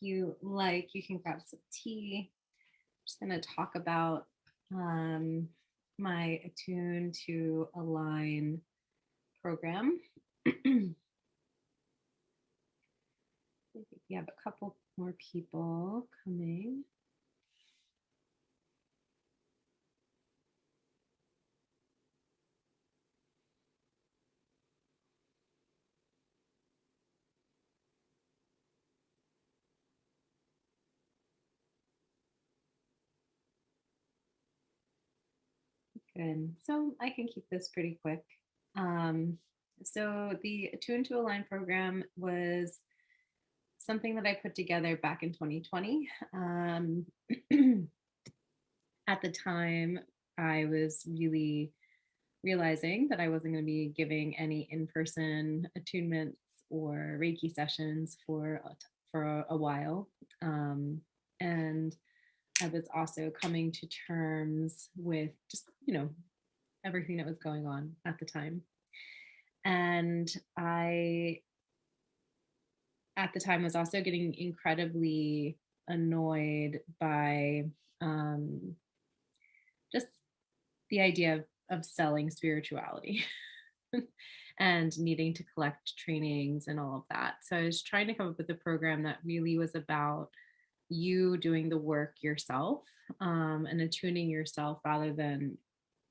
you like, you can grab some tea. I'm just going to talk about my Attune to Align program. We have a couple more people coming. Good. So I can keep this pretty quick. So the Attune to Align program was something that I put together back in 2020. At the time, I was really realizing that I wasn't going to be giving any in-person attunements or Reiki sessions for a while. And I was also coming to terms with just, everything that was going on at the time. And I, at the time, was also getting incredibly annoyed by just the idea of selling spirituality and needing to collect trainings and all of that. So I was trying to come up with a program that really was about you doing the work yourself, and attuning yourself rather than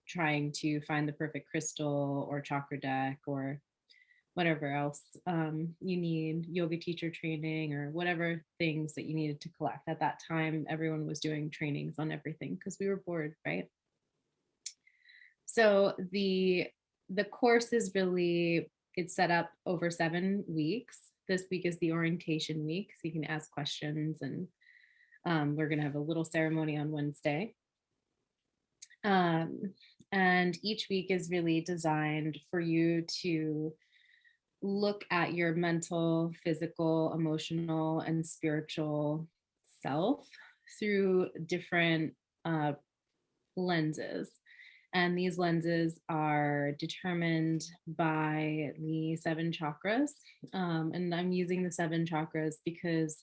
trying to find the perfect crystal or chakra deck or whatever else you need, yoga teacher training or whatever things that you needed to collect. At that time, everyone was doing trainings on everything because we were bored, right? So the course is really, it's set up over 7 weeks. This week is the orientation week, so you can ask questions, and we're going to have a little ceremony on Wednesday. And each week is really designed for you to look at your mental, physical, emotional, and spiritual self through different lenses. And these lenses are determined by the 7 chakras. And I'm using the 7 chakras because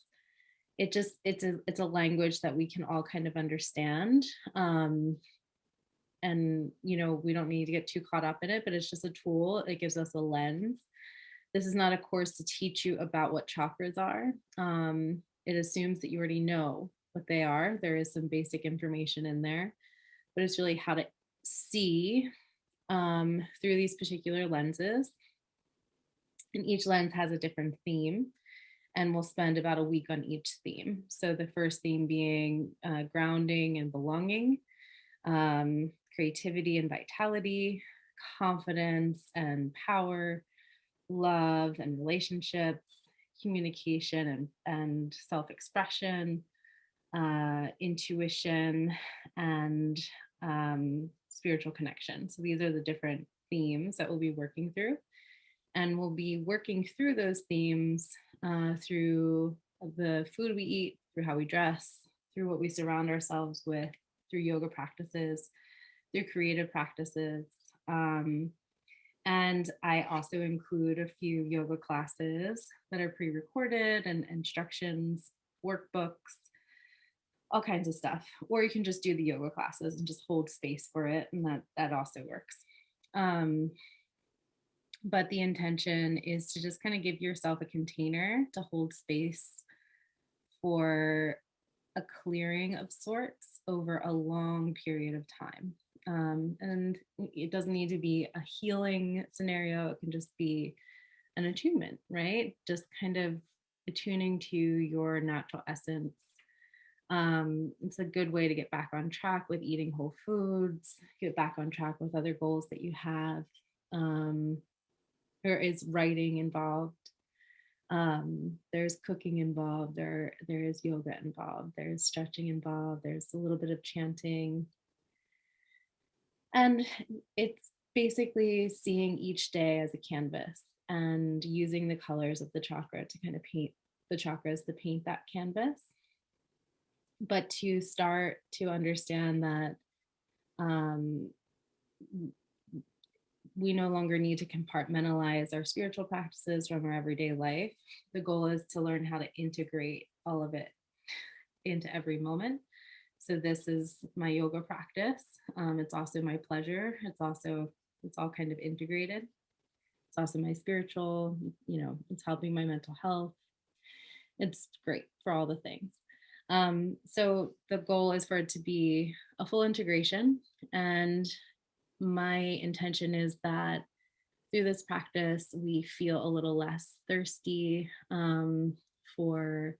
it's a language that we can all kind of understand. And we don't need to get too caught up in it, but it's just a tool. It gives us a lens. This is not a course to teach you about what chakras are. It assumes that you already know what they are. There is some basic information in there, but it's really how to see through these particular lenses. And each lens has a different theme, and we'll spend about a week on each theme. So the first theme being grounding and belonging, creativity and vitality, confidence and power, love and relationships, communication and self-expression, intuition, and spiritual connection. So these are the different themes that we'll be working through. And we'll be working through those themes through the food we eat, through how we dress, through what we surround ourselves with, through yoga practices, through creative practices. And I also include a few yoga classes that are pre-recorded and instructions, workbooks, all kinds of stuff. Or you can just do the yoga classes and just hold space for it, and that also works. But the intention is to just kind of give yourself a container to hold space for a clearing of sorts over a long period of time. And it doesn't need to be a healing scenario. It can just be an attunement, right? Just kind of attuning to your natural essence. It's a good way to get back on track with eating whole foods, get back on track with other goals that you have. There is writing involved. There's cooking involved. There is yoga involved. There's stretching involved. There's a little bit of chanting. And it's basically seeing each day as a canvas and using the colors of the chakra to kind of paint the chakras to paint that canvas. But to start to understand that we no longer need to compartmentalize our spiritual practices from our everyday life. The goal is to learn how to integrate all of it into every moment. So this is my yoga practice. It's also my pleasure. It's all kind of integrated. It's also my spiritual, it's helping my mental health. It's great for all the things. So the goal is for it to be a full integration. And my intention is that through this practice, we feel a little less thirsty for,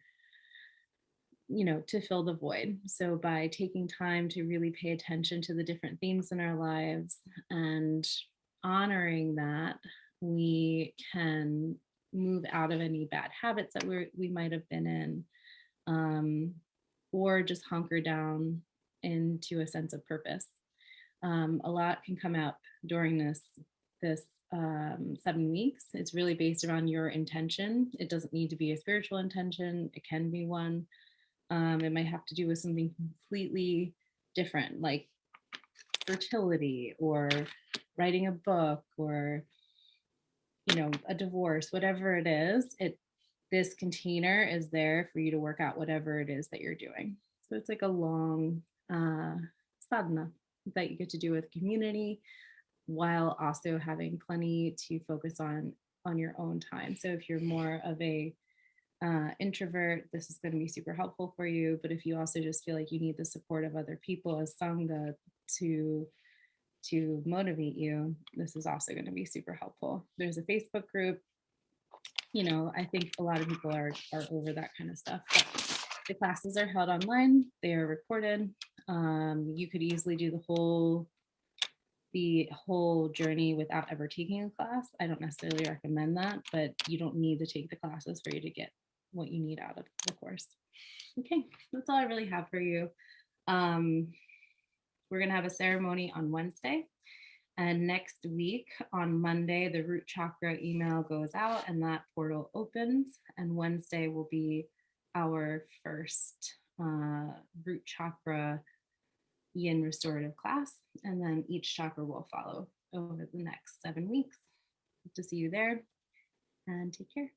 to fill the void. So by taking time to really pay attention to the different themes in our lives and honoring that, we can move out of any bad habits that we might have been in, or just hunker down into a sense of purpose. A lot can come up during this 7 weeks. It's really based around your intention. It doesn't need to be a spiritual intention. It can be one. It might have to do with something completely different, like fertility or writing a book or a divorce, whatever it is. This container is there for you to work out whatever it is that you're doing. So it's like a long sadhana that you get to do with community while also having plenty to focus on your own time. So if you're more of a introvert, this is going to be super helpful for you. But if you also just feel like you need the support of other people as sangha to motivate you, this is also going to be super helpful. There's a Facebook group. I think a lot of people are over that kind of stuff. But the classes are held online. They are recorded. You could easily do the whole journey without ever taking a class. I don't necessarily recommend that, but you don't need to take the classes for you to get what you need out of the course. Okay, that's all I really have for you. We're going to have a ceremony on Wednesday. And next week on Monday, the root chakra email goes out and that portal opens. And Wednesday will be our first root chakra yin restorative class. And then each chakra will follow over the next 7 weeks. Hope to see you there and take care.